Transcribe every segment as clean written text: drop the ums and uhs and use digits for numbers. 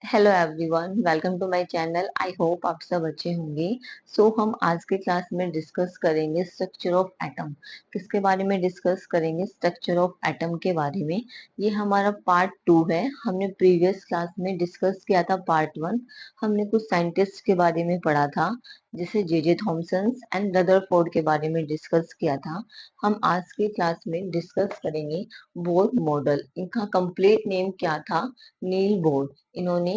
Hello everyone, welcome to my channel. I hope आप सब अच्छे होंगे। हम आज के क्लास में डिस्कस करेंगे स्ट्रक्चर ऑफ एटम। किसके बारे में डिस्कस करेंगे? स्ट्रक्चर ऑफ एटम के बारे में। ये हमारा पार्ट 2 है। हमने प्रीवियस क्लास में डिस्कस किया था पार्ट 1। हमने कुछ साइंटिस्ट के बारे में पढ़ा था, जैसे जे थॉमसन एंड रदरफोर्ड के बारे में डिस्कस किया था। हम आज की क्लास में डिस्कस करेंगे बोर मॉडल। इनका कंप्लीट नेम क्या था? Niels Bohr. इन्होंने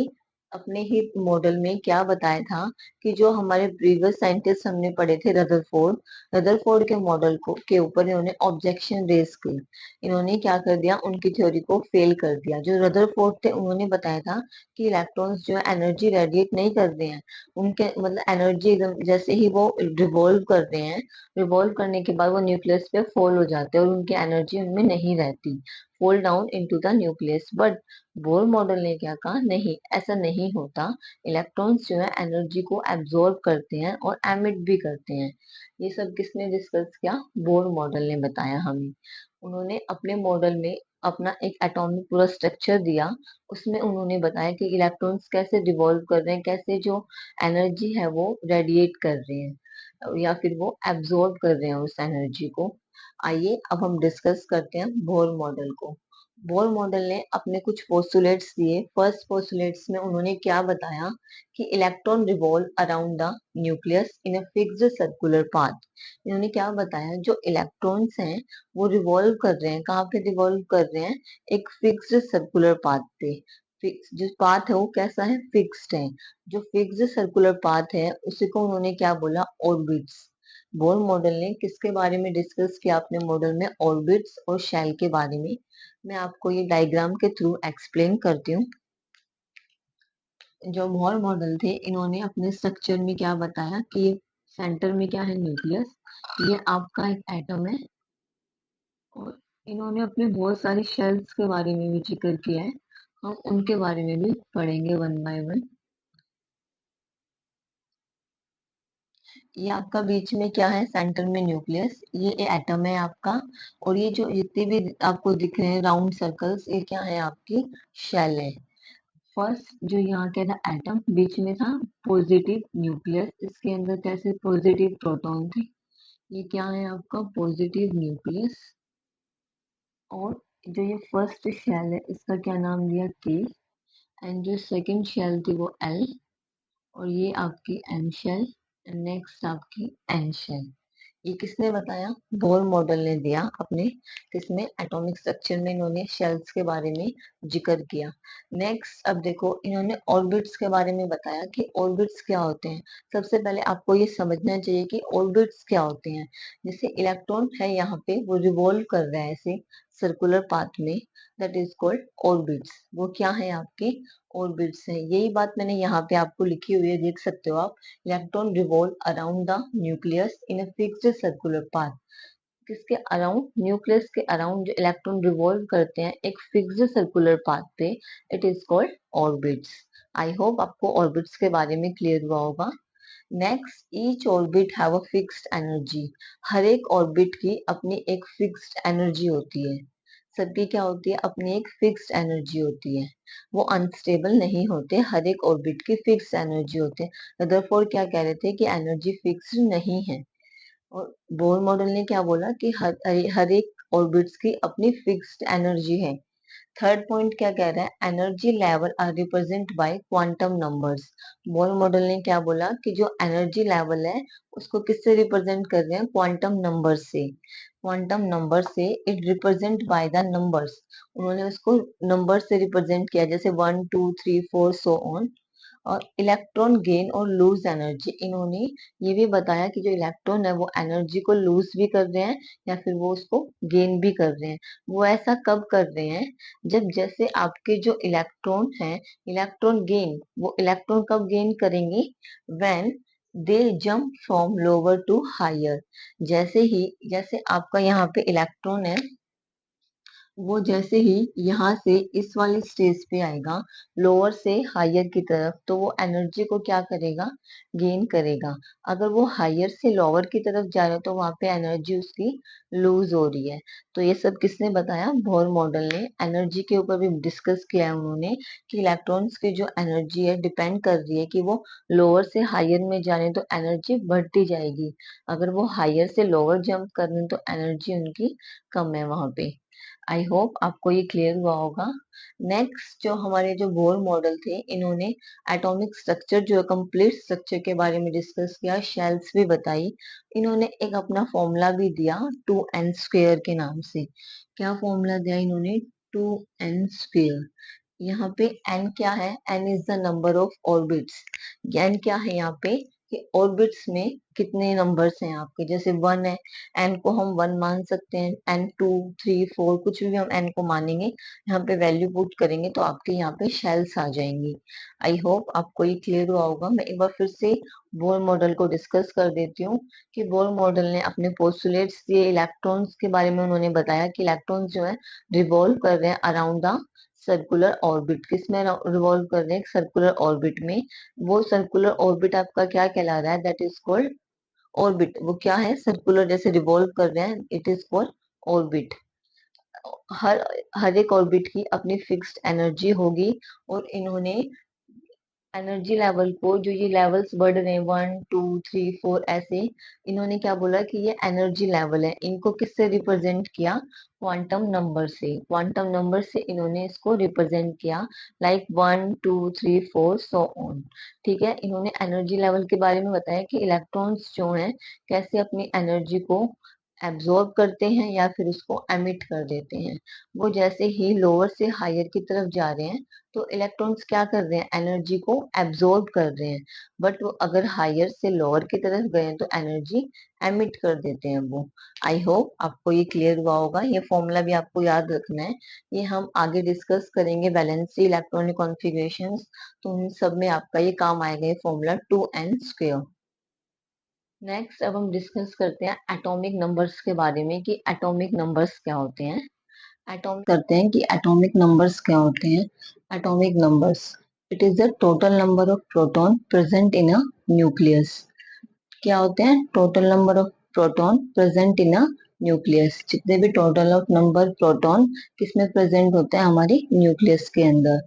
अपने ही मॉडल में क्या बताया था कि जो हमारे प्रीवियस साइंटिस्ट हमने पढ़े थे रदरफोर्ड के मॉडल को के ऊपर इन्होंने ऑब्जेक्शन रेज की। इन्होंने क्या कर दिया? उनकी थ्योरी को फेल कर दिया। जो रदरफोर्ड थे उन्होंने बताया था कि इलेक्ट्रॉन्स जो है एनर्जी रेडिएट नहीं कर रहे हैं। उनके मतलब एनर्जी एकदम जैसे ही वो रिवॉल्व कर रहे हैं, रिवॉल्व करने के बाद वो न्यूक्लियस पे फॉल हो जाते हैं और उनकी एनर्जी उनमें नहीं रहती, fall down into the nucleus. But bore model ने क्या कहा? नहीं, ऐसा नहीं होता। इलेक्ट्रॉन्स जो है एनर्जी को एब्जॉर्ब करते हैं और एमिट भी करते हैं। ये सब किसने डिस्कस किया? बोर मॉडल ने बताया हमें। उन्होंने अपने मॉडल में अपना एक एटॉमिक पूरा स्ट्रक्चर दिया। उसमें उन्होंने बताया कि इलेक्ट्रॉन्स कैसे रिवॉल्व कर रहे हैं, कैसे जो एनर्जी है वो रेडिएट कर रहे हैं या फिर वो एब्जॉर्ब कर रहे हैं उस एनर्जी को। आइए अब हम डिस्कस करते हैं बोर मॉडल को। बोर मॉडल ने अपने कुछ पोस्टुलेट्स दिए। फर्स्ट पोस्टुलेट्स में उन्होंने क्या बताया कि electron revolve around the nucleus in a fixed circular path. इन्होंने क्या बताया? जो इलेक्ट्रॉन्स हैं वो रिवॉल्व कर रहे हैं। कहाँ पे रिवॉल्व कर रहे हैं? एक फिक्स्ड सर्कुलर पाथ पे। फिक्स जो पाथ है वो कैसा है? फिक्स्ड है। जो फिक्स्ड सर्कुलर पाथ है उसी को उन्होंने क्या बोला? ऑर्बिट्स। बोर मॉडल ने किसके बारे में डिस्कस किया अपने मॉडल में? ऑर्बिट्स और शेल के बारे में। मैं आपको ये डायग्राम के थ्रू एक्सप्लेन करती हूँ। जो बोर मॉडल थे इन्होंने अपने स्ट्रक्चर में क्या बताया कि सेंटर में क्या है? न्यूक्लियस। ये आपका एक एटम है और इन्होंने अपने बहुत सारी शेल्स के बारे में भी जिक्र किया है। हम उनके बारे में भी पढ़ेंगे वन बाय वन। ये आपका बीच में क्या है? सेंटर में न्यूक्लियस। ये एटम है आपका। और ये जो जितने भी आपको दिख रहे हैं राउंड सर्कल्स, ये क्या है? आपकी शेल है। फर्स्ट जो यहाँ के था एटम, बीच में था पॉजिटिव न्यूक्लियस। इसके अंदर कैसे? पॉजिटिव प्रोटॉन थे। ये क्या है? आपका पॉजिटिव न्यूक्लियस। और जो ये फर्स्ट शेल है इसका क्या नाम दिया? के। एंड जो सेकंड शेल थी वो एल। और ये आपकी एन शेल। नेक्स्ट आपकी एन शेल। ये किसने बताया? बोर मॉडल ने दिया अपने किसमें? एटॉमिक स्ट्रक्चर में इन्होंने शेल्स के बारे में जिक्र किया। नेक्स्ट अब देखो, इन्होंने ऑर्बिट्स के बारे में बताया कि ऑर्बिट्स क्या होते हैं। सबसे पहले आपको ये समझना चाहिए कि ऑर्बिट्स क्या होते हैं। जैसे इलेक्ट्रॉन है यहाँ पे, वो रिवॉल्व कर रहा है ऐसे सर्कुलर पाथ में, दैट इज कॉल्ड ऑर्बिट्स। वो क्या है? आपके ऑर्बिट्स है। यही बात मैंने यहाँ पे आपको लिखी हुई है, देख सकते हो आप। Electron revolve around the nucleus in a fixed circular path. किसके अराउंड? न्यूक्लियस के अराउंड जो इलेक्ट्रॉन रिवॉल्व करते हैं एक फिक्स्ड सर्कुलर पाथ पे, it is called orbits. I hope आपको ऑर्बिट्स के बारे में क्लियर हुआ होगा। Next, each orbit have a fixed energy. हर एक ऑर्बिट की अपनी एक फिक्स्ड एनर्जी होती है। सबकी क्या होती है? अपनी एक फिक्स्ड एनर्जी होती है। वो अनस्टेबल नहीं होते। हर एक ऑर्बिट की फिक्स्ड एनर्जी होती है। रदरफोर्ड क्या कह रहे थे? कि एनर्जी फिक्स्ड नहीं है। और बोर मॉडल ने क्या बोला? कि हर एक ऑर्बिट्स की अपनी फिक्स्ड एनर्जी है। थर्ड पॉइंट क्या कह रहा है? Energy level are represent by quantum numbers. Bohr model ने क्या बोला? कि जो एनर्जी लेवल है उसको किससे रिप्रेजेंट कर रहे हैं? क्वांटम नंबर से। क्वांटम नंबर से it represent by the numbers. उन्होंने उसको नंबर से रिप्रेजेंट किया, जैसे 1 2 3 4 सो ऑन। और इलेक्ट्रॉन गेन और लूज एनर्जी, इन्होंने ये भी बताया कि जो इलेक्ट्रॉन है वो एनर्जी को लूज भी कर रहे हैं या फिर वो उसको गेन भी कर रहे हैं। वो ऐसा कब कर रहे हैं? जब जैसे आपके जो इलेक्ट्रॉन है, इलेक्ट्रॉन गेन, वो इलेक्ट्रॉन कब गेन करेंगे? When they jump from lower to higher. जैसे ही, जैसे आपका यहाँ पे इलेक्ट्रॉन है, वो जैसे ही यहाँ से इस वाली स्टेज पे आएगा, लोअर से हायर की तरफ, तो वो एनर्जी को क्या करेगा, गेन करेगा। अगर वो हायर से लोअर की तरफ जा रहा है तो वहां पे एनर्जी उसकी लूज हो रही है। तो ये सब किसने बताया, बोर मॉडल ने। एनर्जी के ऊपर भी डिस्कस किया है उन्होंने कि इलेक्ट्रॉन्स की जो एनर्जी है डिपेंड कर रही है कि वो लोअर से हायर में जा रहे हैं तो एनर्जी बढ़ती जाएगी, अगर वो हायर से लोअर जंप कर रहे हैं तो एनर्जी उनकी कम है वहां पे। आई होप आपको ये क्लियर हुआ होगा। नेक्स्ट जो हमारे जो बोर मॉडल थे, इन्होंने एटॉमिक स्ट्रक्चर जो है कंप्लीट स्ट्रक्चर के बारे में डिस्कस किया, शेल्स भी बताई। इन्होंने एक अपना फॉर्मूला भी दिया 2n² के नाम से। क्या फॉर्मूला दिया इन्होंने, 2n²। यहाँ पे n क्या है, n is the number of orbits. n क्या है यहाँ पे कि ऑर्बिट्स में कितने नंबर्स हैं आपके, जैसे 1 है, n को हम 1 मान सकते हैं, n 2 3 4 कुछ भी हम n को मानेंगे, यहाँ पे वैल्यू पुट करेंगे तो आपके यहाँ पे शेल्स आ जाएंगी। आई होप आपको ये क्लियर हुआ होगा। मैं एक बार फिर से बोर मॉडल को डिस्कस कर देती हूँ कि बोर मॉडल ने अपने पोस्टुलेट्स दिए इलेक्ट्रॉन्स के बारे में। उन्होंने बताया कि इलेक्ट्रॉन्स जो है रिवॉल्व कर रहे हैं अराउंड द सर्कुलर ऑर्बिट। किस में रिवॉल्व कर रहे हैं, सर्कुलर ऑर्बिट में। वो सर्कुलर ऑर्बिट आपका क्या कहला रहा है, दैट इज कॉल्ड ऑर्बिट। वो क्या है, सर्कुलर जैसे रिवॉल्व कर रहे हैं, इट इज कॉल्ड ऑर्बिट। हर हर एक ऑर्बिट की अपनी फिक्स्ड एनर्जी होगी। और इन्होंने एनर्जी लेवल को, जो ये लेवल्स बढ़ रहे हैं 1 2 3 4 ऐसे, इन्होंने क्या बोला कि ये एनर्जी लेवल है, इनको किससे रिप्रेजेंट किया, क्वांटम नंबर से। क्वांटम नंबर से इन्होंने इसको रिप्रेजेंट किया, लाइक 1 2 3 4 सो ऑन। ठीक है, इन्होंने एनर्जी लेवल के बारे में बताया कि इलेक्ट्रॉन्स जो हैं कैसे अपनी एनर्जी को एब्जॉर्ब करते हैं या फिर उसको एमिट कर देते हैं। वो जैसे ही लोअर से हायर की तरफ जा रहे हैं तो इलेक्ट्रॉन्स क्या कर रहे हैं, एनर्जी को एब्जॉर्ब कर रहे हैं। बट वो अगर हायर से लोअर की तरफ गए तो एनर्जी एमिट कर देते हैं वो। आई होप आपको ये क्लियर हुआ होगा। ये फॉर्मूला भी आपको याद रखना है, ये हम आगे डिस्कस करेंगे वैलेंसी इलेक्ट्रॉनिक कॉन्फ़िगरेशंस, तो उन सब में आपका ये काम आएगा, ये फॉर्मूला 2n²। नेक्स्ट अब हम डिस्कस करते हैं एटॉमिक नंबर्स के बारे में कि एटॉमिक नंबर्स क्या होते हैं। एटॉमिक करते हैं कि एटॉमिक नंबर्स क्या होते हैं। Atomic numbers, it is the total number of proton present in a nucleus. क्या होते हैं, total number of proton present in a nucleus, जितने भी टोटल ऑफ नंबर प्रोटॉन किसमें प्रेजेंट होते हैं, हमारे न्यूक्लियस के अंदर।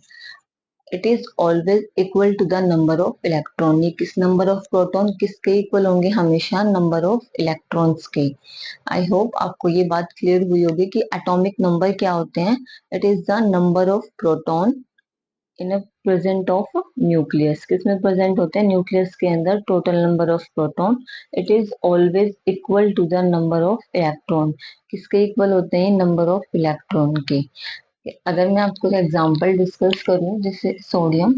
It is always equal to the number of electron. ये किस नंबर ऑफ प्रोटॉन किसके इक्वल होंगे, हमेशा नंबर ऑफ इलेक्ट्रॉन्स के। आई होप आपको ये बात क्लियर हुई होगी कि एटॉमिक नंबर क्या होते हैं। It is the number of proton in a present of nucleus, किसमें प्रेजेंट होते हैं, न्यूक्लियस के अंदर total number of proton. It is always equal to the number of electron, किसके इक्वल होते हैं, नंबर ऑफ इलेक्ट्रॉन के। अगर मैं आपको एग्जांपल डिस्कस करूं, जैसे सोडियम,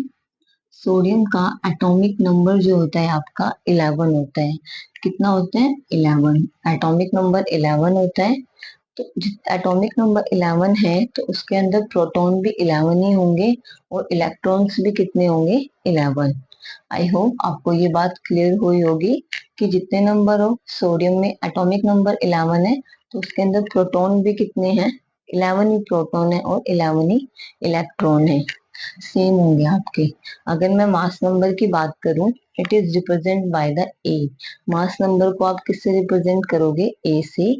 सोडियम का एटॉमिक नंबर जो होता है आपका 11 होता है। कितना होता है, 11। एटॉमिक नंबर 11 होता है। तो एटॉमिक नंबर 11 है तो उसके अंदर प्रोटॉन भी 11 ही होंगे और इलेक्ट्रॉन्स भी कितने होंगे, 11। आई होप आपको ये बात क्लियर हुई होगी कि जितने नंबर हो सोडियम में एटॉमिक नंबर 11 है तो उसके अंदर प्रोटॉन भी कितने हैं, 11 ही प्रोटॉन है और 11 ही इलेक्ट्रॉन है, सेम होंगे आपके। अगर मैं मास नंबर की बात करूं, it is represent by the A. Mass number को आप किससे रिप्रेजेंट करोगे, ए से।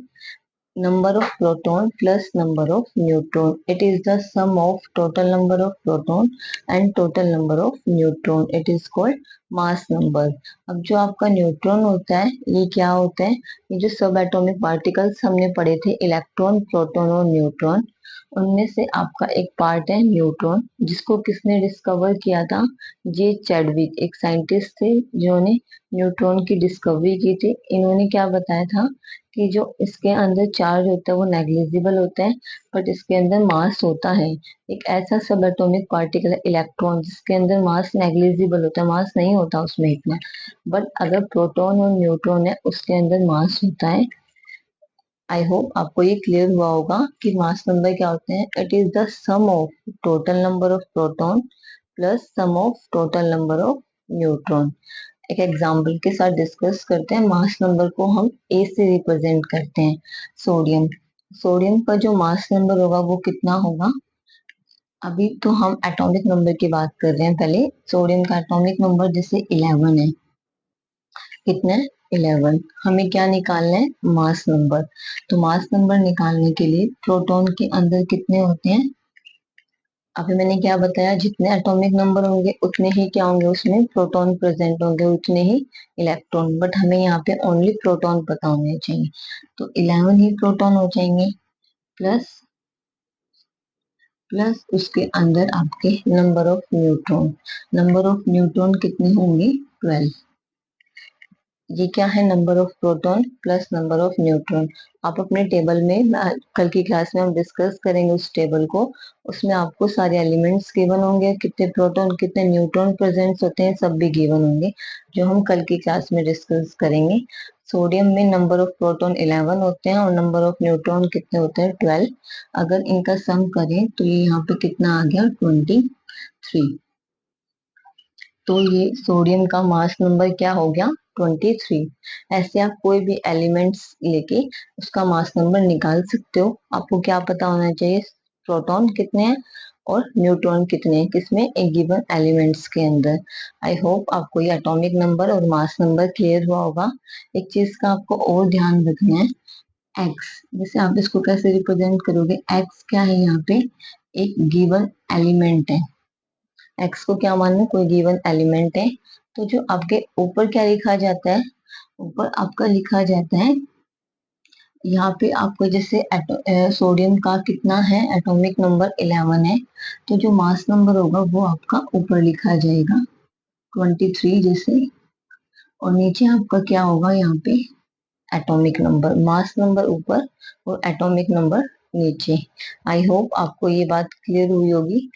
number of proton plus number of neutron. It is the sum of total number of proton and total number of neutron. It is called mass number. अब जो आपका neutron होता है ये क्या होता है, ये जो सब एटॉमिक पार्टिकल्स हमने पढ़े थे, इलेक्ट्रॉन प्रोटॉन और न्यूट्रॉन, उनमें से आपका एक पार्ट है न्यूट्रॉन, जिसको किसने डिस्कवर किया था, जे चैडविक, एक साइंटिस्ट थे जिन्होंने न्यूट्रॉन की डिस्कवरी की थी। इन्होंने क्या बताया था कि जो इसके अंदर चार्ज होता है वो नेग्लिजिबल होता है, बट इसके अंदर मास होता है। एक ऐसा सब एटॉमिक पार्टिकल है इलेक्ट्रॉन, जिसके अंदर मास नेग्लिजिबल होता है, मास नहीं होता उसमें इतना। बट अगर प्रोटॉन और न्यूट्रॉन है उसके अंदर मास होता है। आई होप आपको ये क्लियर हुआ होगा कि मास नंबर क्या होते हैं। It is the sum of total number of proton plus sum of total number of neutron. एक एग्जाम्पल के साथ डिस्कस करते हैं। मास नंबर को हम ए से रिप्रेजेंट करते हैं, सोडियम। सोडियम का जो मास नंबर होगा वो कितना होगा? अभी तो हम एटॉमिक नंबर की बात कर रहे हैं। पहले सोडियम का एटॉमिक नंबर जैसे 11 है। कितना है? 11। हमें क्या निकालना है? Mass number. तो मास नंबर निकालने के लिए प्रोटॉन के अंदर कितने होते हैं? अभी मैंने क्या बताया, जितने एटॉमिक नंबर होंगे उतने ही क्या होंगे, उसमें प्रोटॉन प्रेजेंट होंगे, उतने ही इलेक्ट्रॉन। बट हमें यहाँ पे ओनली प्रोटॉन पता होने चाहिए। तो 11 ही प्रोटॉन हो जाएंगे, प्लस प्लस उसके अंदर आपके number of neutron. Number of neutron कितने होंगे? 12। ये क्या है? Number of proton plus number of neutron. आप अपने टेबल में, कल की क्लास में हम डिस्कस करेंगे उस टेबल को। उसमें आपको सारे एलिमेंट्स गिवन होंगे, कितने प्रोटॉन कितने न्यूट्रॉन प्रेजेंट होते हैं सब भी गिवन होंगे, जो हम कल की क्लास में डिस्कस करेंगे। सोडियम में नंबर ऑफ प्रोटॉन 11 होते हैं और नंबर ऑफ न्यूट्रॉन कितने होते हैं? 12। अगर इनका सम करें तो ये यहाँ पे कितना आ गया? 23। तो ये सोडियम का मास नंबर क्या हो गया? 23। ऐसे आप कोई भी एलिमेंट्स लेके उसका मास नंबर निकाल सकते हो। आपको क्या पता होना चाहिए? प्रोटॉन कितने हैं और न्यूट्रॉन कितने हैं, किसमें? एक गिवन एलिमेंट्स के अंदर। आई होप आपको ये एटॉमिक नंबर और मास नंबर क्लियर हुआ होगा। एक चीज का आपको और ध्यान रखना है, एक्स। जैसे आप इसको कैसे रिप्रेजेंट करोगे? एक्स क्या है यहाँ पे? एक गिवन एलिमेंट है। एक्स को क्या मानना है? कोई गिवन एलिमेंट है। तो जो आपके ऊपर क्या लिखा जाता है? ऊपर आपका लिखा जाता है, यहाँ पे आपको जैसे सोडियम का कितना है? एटॉमिक नंबर 11 है। तो जो मास नंबर होगा वो आपका ऊपर लिखा जाएगा 23 जैसे। और नीचे आपका क्या होगा? यहाँ पे एटॉमिक नंबर, मास नंबर ऊपर और एटॉमिक नंबर नीचे। आई होप आपको ये बात क्लियर हुई होगी।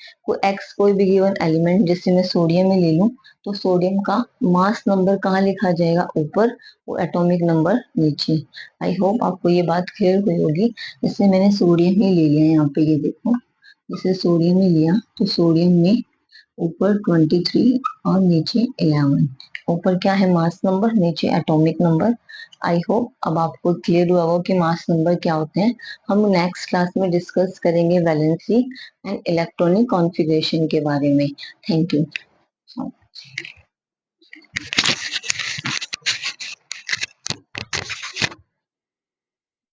एक्स कोई भी गिवन एलिमेंट, जैसे मैं सोडियम ही ले लूं, तो सोडियम का मास नंबर कहाँ लिखा जाएगा? ऊपर और एटॉमिक नंबर नीचे। आई होप आपको ये बात क्लियर हुई होगी। जैसे मैंने सोडियम ही ले लिया, यहाँ पे ये देखो, जैसे सोडियम ही लिया तो सोडियम में ऊपर 23 और नीचे 11। ऊपर क्या है? मास नंबर, नीचे एटॉमिक नंबर। आई होप अब आपको क्लियर हुआ होगा कि मास नंबर क्या होते हैं। हम नेक्स्ट क्लास में डिस्कस करेंगे वैलेंसी एंड इलेक्ट्रॉनिक कॉन्फ़िगरेशन के बारे में। Thank you.